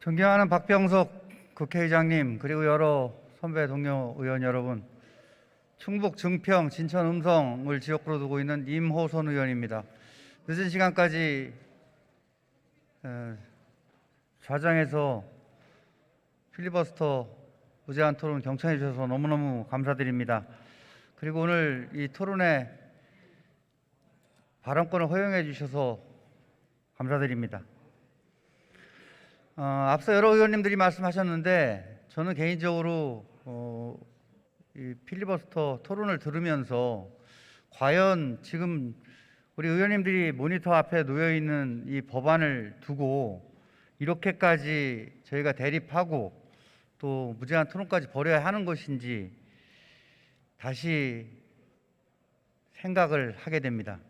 존경하는 박병석 국회의장님, 그리고 여러 선배 동료 의원 여러분, 충북 증평 진천 음성을 지역구로 두고 있는 임호선 의원입니다. 늦은 시간까지 좌장에서 필리버스터 무제한 토론 경청해 주셔서 너무너무 감사드립니다. 그리고 오늘 이 토론에 발언권을 허용해 주셔서 감사드립니다. 앞서 여러 의원님들이 말씀하셨는데 저는 개인적으로 이 필리버스터 토론을 들으면서 과연 지금 우리 의원님들이 모니터 앞에 놓여 있는 이 법안을 두고 이렇게까지 저희가 대립하고 또 무제한 토론까지 벌여야 하는 것인지 다시 생각을 하게 됩니다.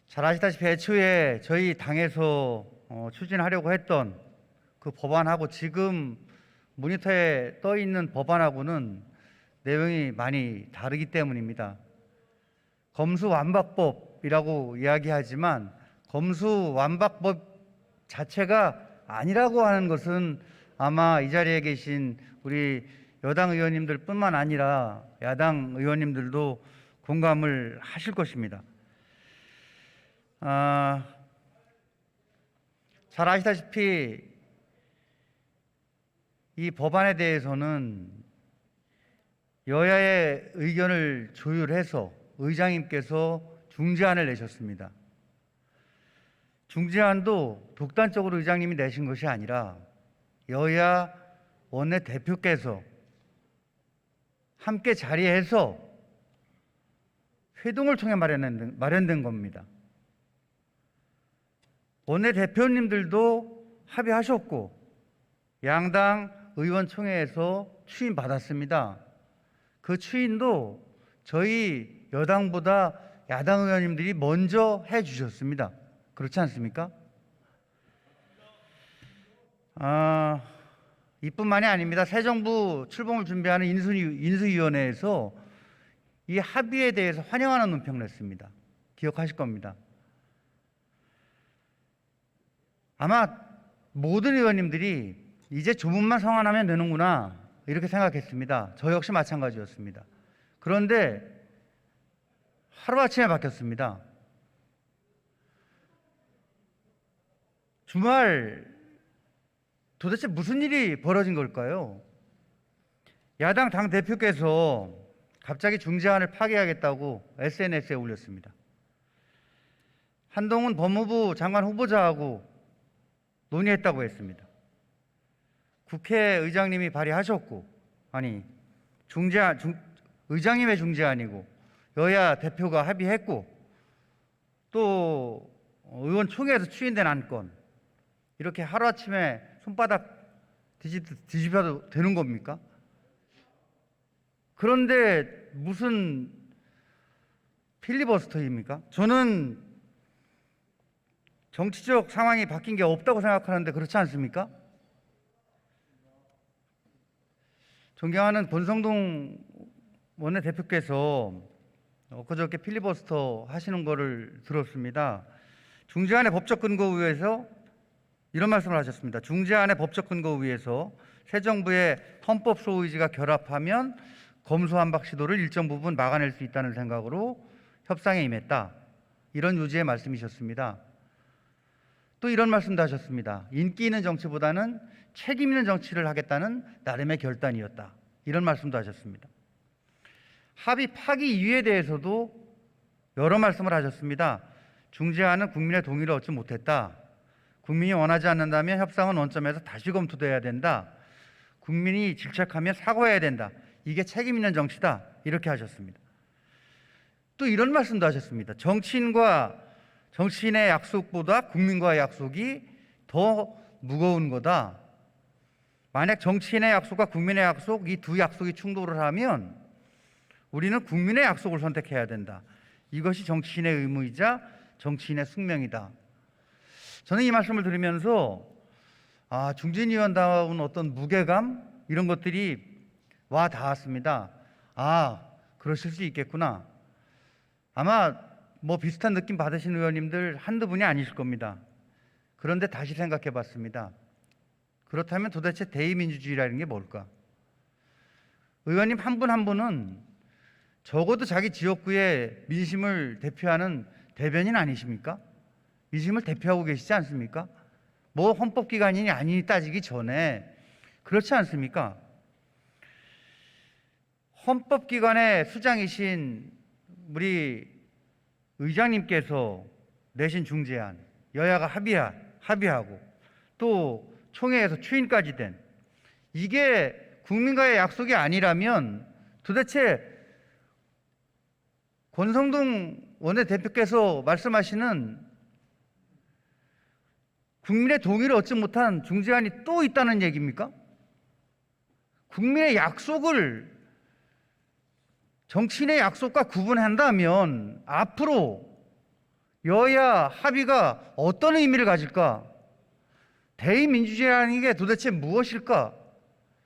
잘 아시다시피 애초에 저희 당에서 추진하려고 했던 그 법안하고 지금 모니터에 떠 있는 법안하고는 내용이 많이 다르기 때문입니다. 검수완박법이라고 이야기하지만 검수완박법 자체가 아니라고 하는 것은 아마 이 자리에 계신 우리 여당 의원님들 뿐만 아니라 야당 의원님들도 공감을 하실 것입니다. 잘 아시다시피 이 법안에 대해서는 여야의 의견을 조율해서 의장님께서 중재안을 내셨습니다. 중재안도 독단적으로 의장님이 내신 것이 아니라 여야 원내대표께서 함께 자리해서 회동을 통해 마련된 겁니다. 원내대표님들도 합의하셨고 양당 의원총회에서 추인받았습니다. 그 추인도 저희 여당보다 야당 의원님들이 먼저 해주셨습니다. 그렇지 않습니까? 이뿐만이 아닙니다. 새 정부 출범을 준비하는 인수위원회에서 이 합의에 대해서 환영하는 논평을 냈습니다. 기억하실 겁니다. 아마 모든 의원님들이 이제 조문만 성안하면 되는구나 이렇게 생각했습니다. 저 역시 마찬가지였습니다. 그런데 하루아침에 바뀌었습니다. 주말 도대체 무슨 일이 벌어진 걸까요? 야당 당대표께서 갑자기 중재안을 파기하겠다고 SNS에 올렸습니다. 한동훈 법무부 장관 후보자하고 논의했다고 했습니다. 국회의장님이 발의하셨고, 아니 의장님의 중재안이고 여야 대표가 합의했고 또 의원총회에서 추인된 안건 이렇게 하루아침에 손바닥 뒤집어도 되는 겁니까? 그런데 무슨 필리버스터입니까? 저는 정치적 상황이 바뀐 게 없다고 생각하는데 그렇지 않습니까? 존경하는 권성동 원내대표께서 그저께 필리버스터 하시는 거를 들었습니다. 중재안의 법적 근거 위에서 이런 말씀을 하셨습니다. 중재안의 법적 근거 위에서 새 정부의 헌법 소의지가 결합하면 검수완박 시도를 일정 부분 막아낼 수 있다는 생각으로 협상에 임했다. 이런 요지의 말씀이셨습니다. 또 이런 말씀도 하셨습니다. 인기 있는 정치보다는 책임 있는 정치를 하겠다는 나름의 결단이었다. 이런 말씀도 하셨습니다. 합의 파기 이유에 대해서도 여러 말씀을 하셨습니다. 중재안은 국민의 동의를 얻지 못했다. 국민이 원하지 않는다면 협상은 원점에서 다시 검토돼야 된다. 국민이 질책하면 사과해야 된다. 이게 책임 있는 정치다. 이렇게 하셨습니다. 또 이런 말씀도 하셨습니다. 정치인의 약속보다 국민과의 약속이 더 무거운 거다. 만약 정치인의 약속과 국민의 약속, 이 두 약속이 충돌을 하면 우리는 국민의 약속을 선택해야 된다. 이것이 정치인의 의무이자 정치인의 숙명이다. 저는 이 말씀을 들으면서 중진위원다운 어떤 무게감 이런 것들이 와 닿았습니다. 그러실 수 있겠구나. 아마 비슷한 느낌 받으신 의원님들 한두 분이 아니실 겁니다. 그런데 다시 생각해 봤습니다. 그렇다면 도대체 대의민주주의라는 게 뭘까? 의원님 한 분 한 분은 적어도 자기 지역구의 민심을 대표하는 대변인 아니십니까? 민심을 대표하고 계시지 않습니까? 뭐 헌법기관이니 아니니 따지기 전에 그렇지 않습니까? 헌법기관의 수장이신 우리 의장님께서 내신 중재안, 여야가 합의하고 또 총회에서 추인까지 된 이게 국민과의 약속이 아니라면 도대체 권성동 원내대표께서 말씀하시는 국민의 동의를 얻지 못한 중재안이 또 있다는 얘기입니까? 국민의 약속을 정치인의 약속과 구분한다면 앞으로 여야 합의가 어떤 의미를 가질까? 대의민주주의라는 게 도대체 무엇일까?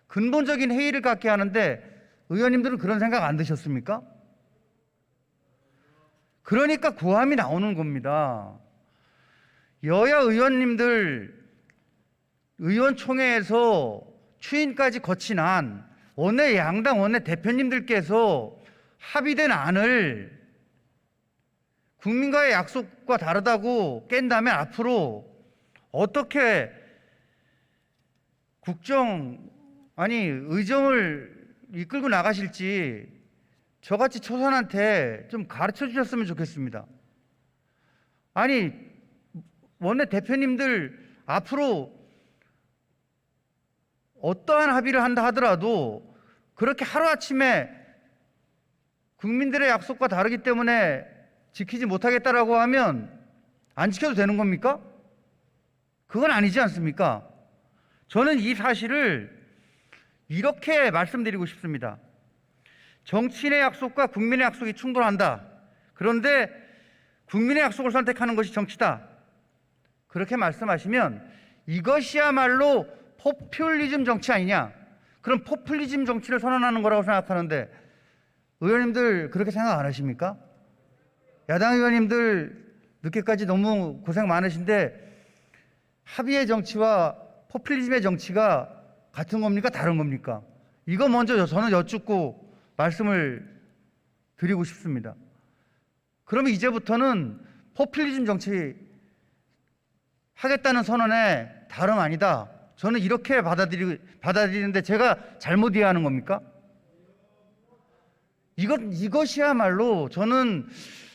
근본적인 회의를 갖게 하는데 의원님들은 그런 생각 안 드셨습니까? 그러니까 고함이 나오는 겁니다. 여야 의원님들 의원총회에서 추인까지 거친 안, 원내 양당 원내 대표님들께서 합의된 안을 국민과의 약속과 다르다고 깬다면 앞으로 어떻게 의정을 이끌고 나가실지 저같이 초선한테 좀 가르쳐 주셨으면 좋겠습니다. 아니, 원내 대표님들 앞으로 어떠한 합의를 한다 하더라도 그렇게 하루아침에 국민들의 약속과 다르기 때문에 지키지 못하겠다라고 하면 안 지켜도 되는 겁니까? 그건 아니지 않습니까? 저는 이 사실을 이렇게 말씀드리고 싶습니다. 정치인의 약속과 국민의 약속이 충돌한다. 그런데 국민의 약속을 선택하는 것이 정치다. 그렇게 말씀하시면 이것이야말로 포퓰리즘 정치 아니냐? 그럼 포퓰리즘 정치를 선언하는 거라고 생각하는데 의원님들 그렇게 생각 안 하십니까? 야당 의원님들 늦게까지 너무 고생 많으신데 합의의 정치와 포퓰리즘의 정치가 같은 겁니까? 다른 겁니까? 이거 먼저 저는 여쭙고 말씀을 드리고 싶습니다. 그러면 이제부터는 포퓰리즘 정치 하겠다는 선언에 다름 아니다. 저는 이렇게 받아들이는데 제가 잘못 이해하는 겁니까? 이것이야말로 저는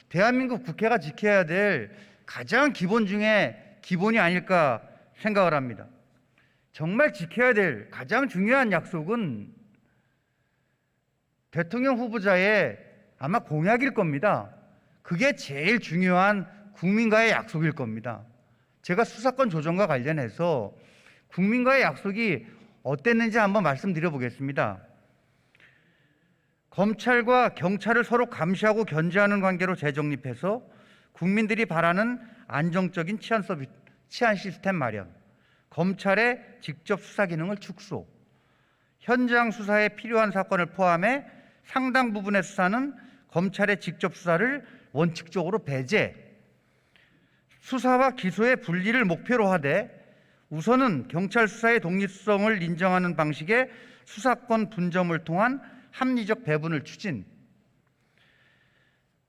대한민국 국회가 지켜야 될 가장 기본 중에 기본이 아닐까 생각을 합니다. 정말 지켜야 될 가장 중요한 약속은 대통령 후보자의 아마 공약일 겁니다. 그게 제일 중요한 국민과의 약속일 겁니다. 제가 수사권 조정과 관련해서 국민과의 약속이 어땠는지 한번 말씀드려 보겠습니다. 검찰과 경찰을 서로 감시하고 견제하는 관계로 재정립해서 국민들이 바라는 안정적인 치안 시스템 마련, 검찰의 직접 수사 기능을 축소, 현장 수사에 필요한 사건을 포함해 상당 부분의 수사는 검찰의 직접 수사를 원칙적으로 배제, 수사와 기소의 분리를 목표로 하되 우선은 경찰 수사의 독립성을 인정하는 방식의 수사권 분점을 통한 합리적 배분을 추진.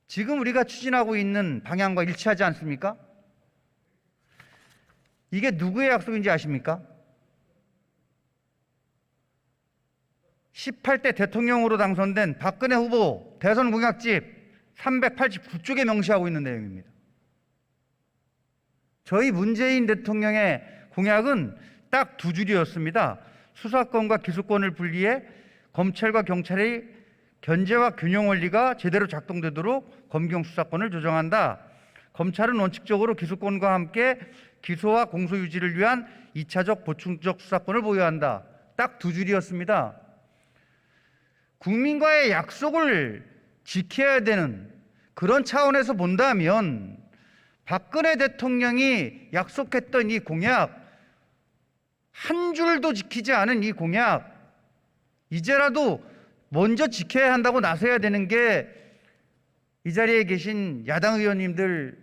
지금 우리가 추진하고 있는 방향과 일치하지 않습니까? 이게 누구의 약속인지 아십니까? 18대 대통령으로 당선된 박근혜 후보 대선 공약집 389쪽에 명시하고 있는 내용입니다. 저희 문재인 대통령의 공약은 딱 두 줄이었습니다. 수사권과 기소권을 분리해 검찰과 경찰의 견제와 균형 원리가 제대로 작동되도록 검경 수사권을 조정한다. 검찰은 원칙적으로 기소권과 함께 기소와 공소 유지를 위한 2차적 보충적 수사권을 보유한다. 딱 두 줄이었습니다. 국민과의 약속을 지켜야 되는 그런 차원에서 본다면 박근혜 대통령이 약속했던 이 공약, 한 줄도 지키지 않은 이 공약, 이제라도 먼저 지켜야 한다고 나서야 되는 게 이 자리에 계신 야당 의원님들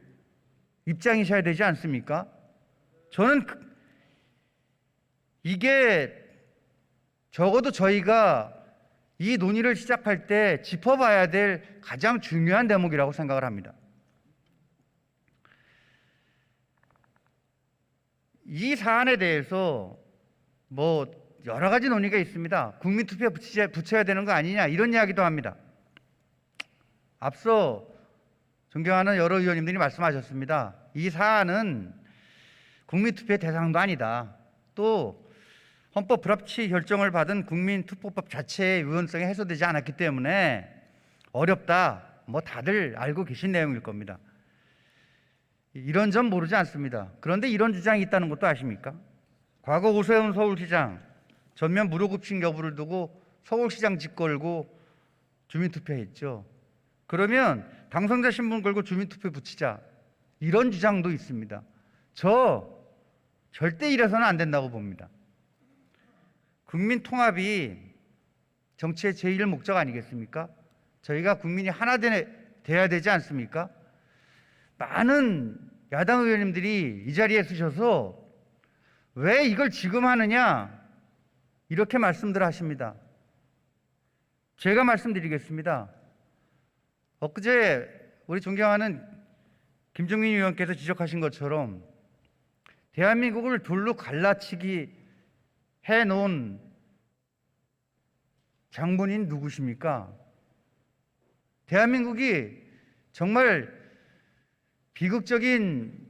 입장이셔야 되지 않습니까? 저는 이게 적어도 저희가 이 논의를 시작할 때 짚어봐야 될 가장 중요한 대목이라고 생각을 합니다. 이 사안에 대해서 뭐 여러 가지 논의가 있습니다. 국민투표에 붙여야 되는 거 아니냐 이런 이야기도 합니다. 앞서 존경하는 여러 의원님들이 말씀하셨습니다. 이 사안은 국민투표의 대상도 아니다. 또 헌법 불합치 결정을 받은 국민투표법 자체의 유연성이 해소되지 않았기 때문에 어렵다. 뭐 다들 알고 계신 내용일 겁니다. 이런 점 모르지 않습니다. 그런데 이런 주장이 있다는 것도 아십니까? 과거 오세훈 서울시장 전면 무료급식 여부를 두고 서울시장 직 걸고 주민투표했죠. 그러면 당선자 신분 걸고 주민투표 붙이자 이런 주장도 있습니다. 저 절대 이래서는 안 된다고 봅니다. 국민 통합이 정치의 제1 목적 아니겠습니까? 저희가 국민이 하나 돼야 되지 않습니까? 많은 야당 의원님들이 이 자리에 서셔서 왜 이걸 지금 하느냐 이렇게 말씀들 하십니다. 제가 말씀드리겠습니다. 엊그제 우리 존경하는 김종민 의원께서 지적하신 것처럼 대한민국을 둘로 갈라치기 해놓은 장본인 누구십니까? 대한민국이 정말 비극적인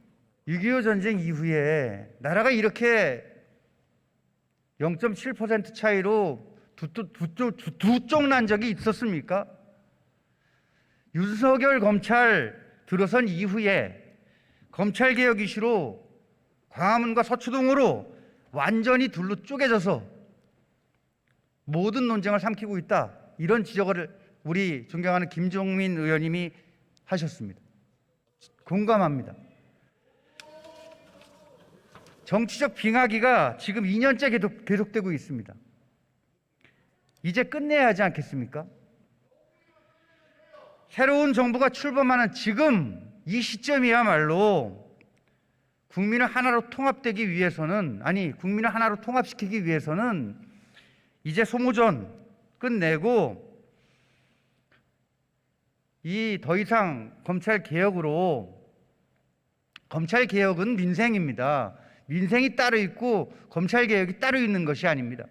6.25 전쟁 이후에 나라가 이렇게 0.7% 차이로 두 쪽 난 적이 있었습니까? 윤석열 검찰 들어선 이후에 검찰개혁 이슈로 광화문과 서초동으로 완전히 둘로 쪼개져서 모든 논쟁을 삼키고 있다. 이런 지적을 우리 존경하는 김종민 의원님이 하셨습니다. 공감합니다. 정치적 빙하기가 지금 2년째 계속되고 있습니다. 이제 끝내야 하지 않겠습니까? 새로운 정부가 출범하는 지금 이 시점이야말로 국민을 하나로 통합되기 위해서는 국민을 하나로 통합시키기 위해서는 이제 소모전 끝내고 이 더 이상 검찰 개혁은 민생입니다. 민생이 따로 있고 검찰 개혁이 따로 있는 것이 아닙니다.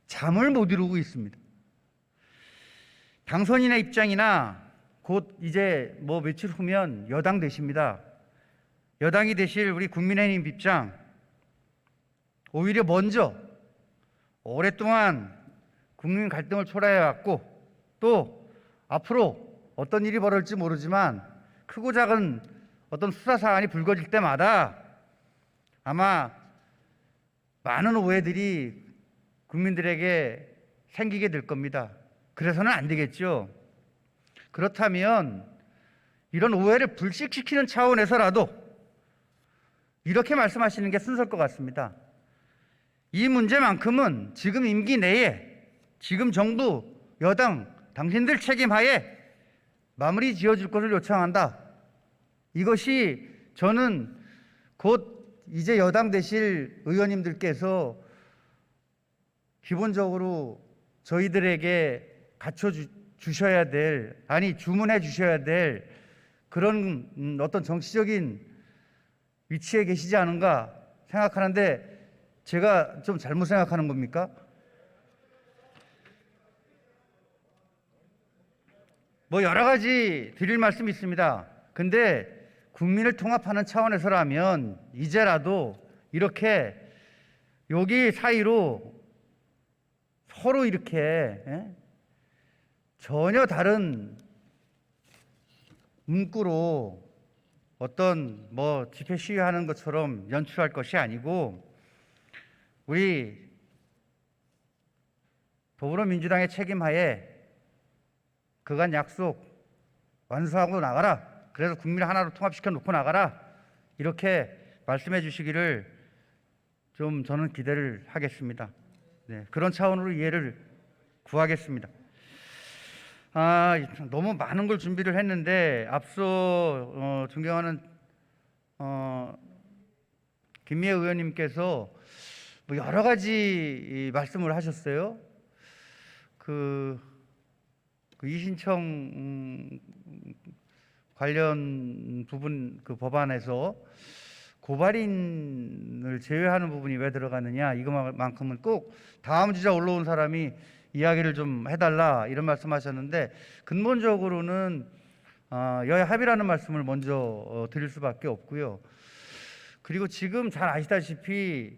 잠을 못 이루고 있습니다. 당선인의 입장이나 곧 이제 뭐 며칠 후면 여당 되십니다. 여당이 되실 우리 국민의힘 입장, 오히려 먼저 오랫동안 국민 갈등을 초래해왔고 또 앞으로 어떤 일이 벌어질지 모르지만 크고 작은 어떤 수사 사안이 불거질 때마다 아마 많은 오해들이 국민들에게 생기게 될 겁니다. 그래서는 안 되겠죠. 그렇다면 이런 오해를 불식시키는 차원에서라도 이렇게 말씀하시는 게 순서일 것 같습니다. 이 문제만큼은 지금 임기 내에 지금 정부, 여당, 당신들 책임하에 마무리 지어줄 것을 요청한다. 이것이 저는 곧 이제 여당 되실 의원님들께서 기본적으로 저희들에게 주셔야 될, 주문해 주셔야 될 그런 어떤 정치적인 위치에 계시지 않은가 생각하는데 제가 좀 잘못 생각하는 겁니까? 뭐 여러 가지 드릴 말씀이 있습니다. 근데 국민을 통합하는 차원에서라면 이제라도 이렇게 여기 사이로 서로 이렇게 전혀 다른 문구로 어떤 뭐 집회 시위하는 것처럼 연출할 것이 아니고 우리 더불어민주당의 책임하에 그간 약속 완수하고 나가라. 그래서 국민을 하나로 통합시켜 놓고 나가라. 이렇게 말씀해 주시기를 좀 저는 기대를 하겠습니다. 네, 그런 차원으로 이해를 구하겠습니다. 너무 많은 걸 준비를 했는데 앞서 존경하는 김미애 의원님께서 뭐 여러 가지 말씀을 하셨어요. 그 이신청 관련 부분 그 법안에서 고발인을 제외하는 부분이 왜 들어가느냐, 이것만큼은 꼭 다음 주자 올라온 사람이 이야기를 좀 해달라, 이런 말씀하셨는데, 근본적으로는 여야 합의라는 말씀을 먼저 드릴 수밖에 없고요. 그리고 지금 잘 아시다시피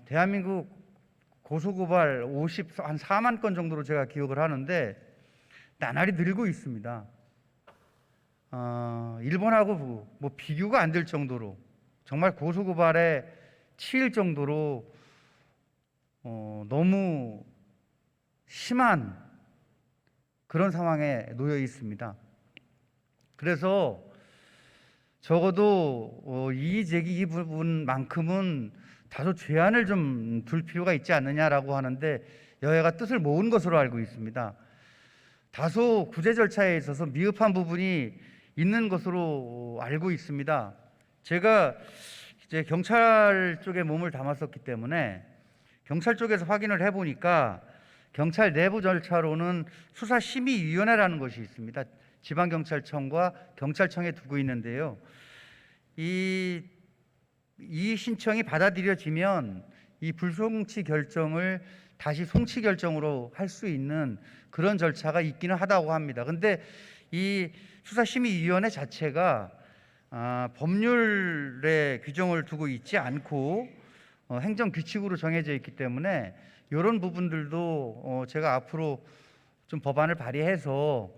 대한민국 고소고발 한 4만 건 정도로 제가 기억을 하는데 나날이 늘고 있습니다. 일본하고 뭐 비교가 안 될 정도로, 정말 고소고발에 치일 정도로 너무 심한 그런 상황에 놓여 있습니다. 그래서 적어도 이의제기 이 부분만큼은 다소 제한을 좀 둘 필요가 있지 않느냐라고 하는데, 여야가 뜻을 모은 것으로 알고 있습니다. 다소 구제 절차에 있어서 미흡한 부분이 있는 것으로 알고 있습니다. 제가 이제 경찰 쪽에 몸을 담았었기 때문에 경찰 쪽에서 확인을 해보니까 경찰 내부 절차로는 수사심의위원회라는 것이 있습니다. 지방경찰청과 경찰청에 두고 있는데요. 이 신청이 받아들여지면 이 불송치 결정을 다시 송치 결정으로 할 수 있는 그런 절차가 있기는 하다고 합니다. 근데 이 수사심의위원회 자체가 법률의 규정을 두고 있지 않고 행정규칙으로 정해져 있기 때문에 이런 부분들도 제가 앞으로 좀 법안을 발의해서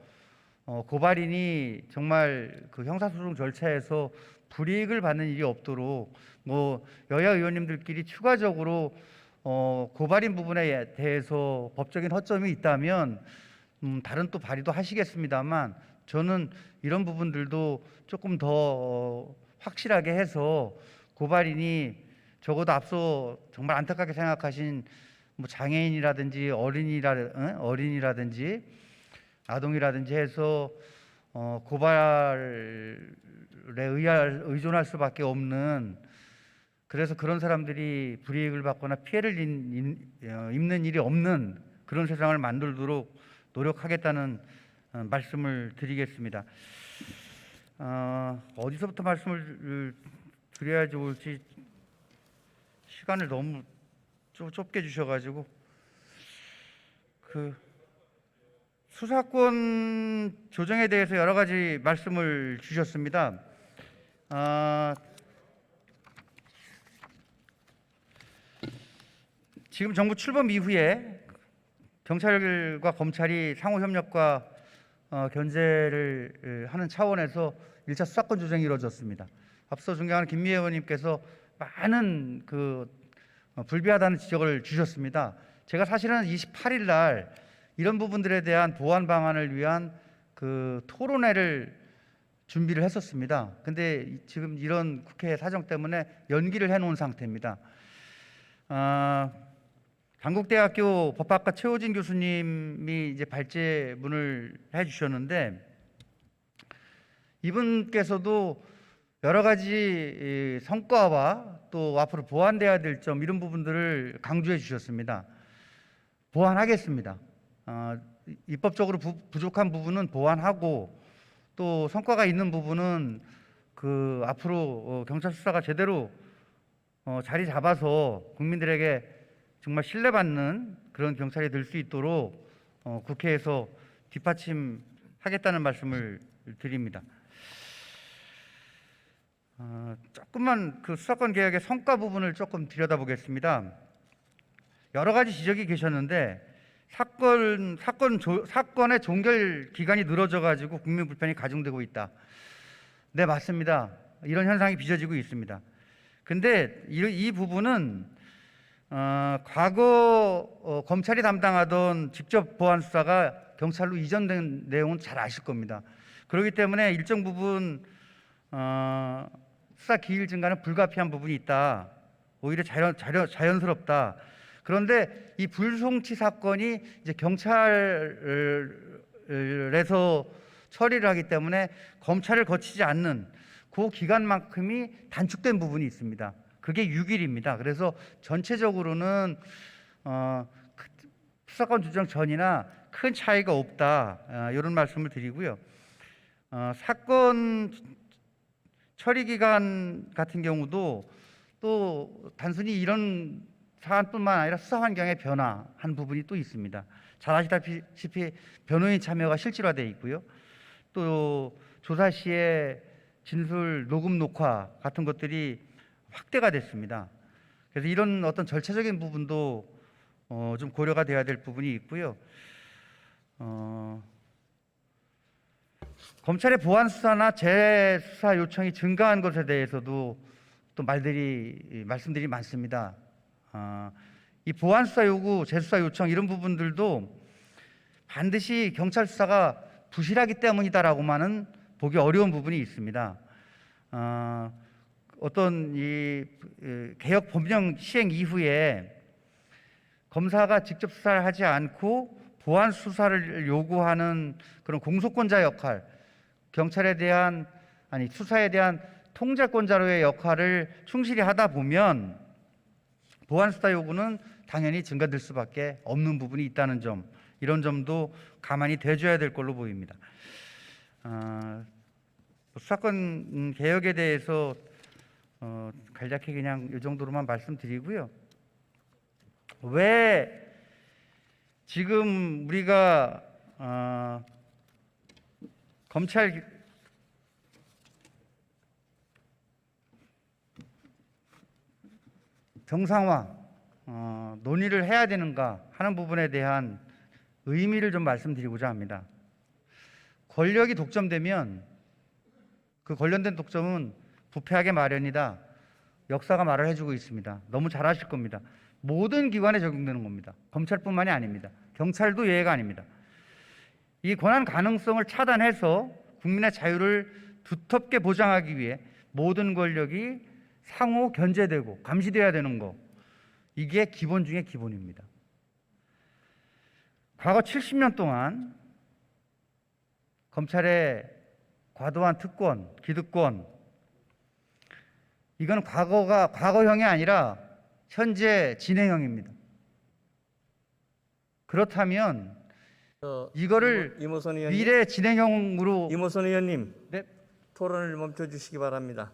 고발인이 정말 그 형사소송 절차에서 불이익을 받는 일이 없도록, 뭐 여야 의원님들끼리 추가적으로 고발인 부분에 대해서 법적인 허점이 있다면 다른 또 발의도 하시겠습니다만, 저는 이런 부분들도 조금 더 확실하게 해서 고발인이 적어도 앞서 정말 안타깝게 생각하신 뭐 장애인이라든지 어린이라든지 아동이라든지 해서 고발에 의존할 수밖에 없는, 그래서 그런 사람들이 불이익을 받거나 피해를 입는 일이 없는 그런 세상을 만들도록 노력하겠다는 말씀을 드리겠습니다. 어디서부터 말씀을 드려야 좋을지 시간을 너무 좁게 주셔가지고, 그 수사권 조정에 대해서 여러 가지 말씀을 주셨습니다. 지금 정부 출범 이후에 경찰과 검찰이 상호 협력과 견제를 하는 차원에서 1차 수사권 조정이 이루어졌습니다. 앞서 존경하는 김미애 의원님께서 많은 불비하다는 지적을 주셨습니다. 제가 사실은 28일 날 이런 부분들에 대한 보완 방안을 위한 토론회를 준비를 했었습니다. 근데 지금 이런 국회 사정 때문에 연기를 해놓은 상태입니다. 단국대학교 법학과 최호진 교수님이 이제 발제문을 해주셨는데, 이분께서도 여러 가지 성과와 또 앞으로 보완돼야 될 점, 이런 부분들을 강조해 주셨습니다. 보완하겠습니다. 입법적으로 부족한 부분은 보완하고, 또 성과가 있는 부분은 앞으로 경찰 수사가 제대로 자리 잡아서 국민들에게 정말 신뢰받는 그런 경찰이 될 수 있도록 국회에서 뒷받침하겠다는 말씀을 드립니다. 조금만 수사권 개혁의 성과 부분을 조금 들여다보겠습니다. 여러 가지 지적이 계셨는데, 사건의 종결 기간이 늘어져 가지고 국민 불편이 가중되고 있다. 네, 맞습니다. 이런 현상이 빚어지고 있습니다. 근데 이 부분은 과거 검찰이 담당하던 직접 보안 수사가 경찰로 이전된 내용은 잘 아실 겁니다. 그렇기 때문에 일정 부분 수사 기일 증가는 불가피한 부분이 있다. 오히려 자연스럽다. 그런데 이 불송치 사건이 이제 경찰에서 처리를 하기 때문에 검찰을 거치지 않는 그 기간만큼이 단축된 부분이 있습니다. 그게 6일입니다. 그래서 전체적으로는 수사권 조정 전이나 큰 차이가 없다, 이런 말씀을 드리고요. 사건 처리 기간 같은 경우도 또 단순히 이런 사안뿐만 아니라 수사 환경의 변화한 부분이 또 있습니다. 잘 아시다시피 변호인 참여가 실질화되어 있고요. 또 조사 시에 진술 녹음 녹화 같은 것들이 확대가 됐습니다. 그래서 이런 어떤 절차적인 부분도 좀 고려가 돼야 될 부분이 있고요. 검찰의 보안 수사나 재수사 요청이 증가한 것에 대해서도 또 말씀들이 많습니다. 이 보안 수사 요구, 재수사 요청 이런 부분들도 반드시 경찰 수사가 부실하기 때문이다라고만은 보기 어려운 부분이 있습니다. 어떤 이 개혁 법령 시행 이후에 검사가 직접 수사를 하지 않고 보안 수사를 요구하는 그런 공소권자 역할, 경찰에 대한 수사에 대한 통제권자로의 역할을 충실히 하다 보면 보안 수사 요구는 당연히 증가될 수밖에 없는 부분이 있다는 점, 이런 점도 가만히 대줘야 될 걸로 보입니다. 수사권 개혁에 대해서 간략히 그냥 이 정도로만 말씀드리고요. 왜 지금 우리가 검찰 정상화 논의를 해야 되는가 하는 부분에 대한 의미를 좀 말씀드리고자 합니다. 권력이 독점되면 그 관련된 독점은 부패하게 마련이다. 역사가 말을 해주고 있습니다. 너무 잘 아실 겁니다. 모든 기관에 적용되는 겁니다. 검찰뿐만이 아닙니다. 경찰도 예외가 아닙니다. 이 권한 가능성을 차단해서 국민의 자유를 두텁게 보장하기 위해 모든 권력이 상호 견제되고 감시돼야 되는 거, 이게 기본 중에 기본입니다. 과거 70년 동안 검찰의 과도한 특권, 기득권, 이건 과거형이 아니라 현재 진행형입니다. 그렇다면 이거를 이모선 의원님, 미래 진행형으로 이모선 의원님, 네? 토론을 멈춰 주시기 바랍니다.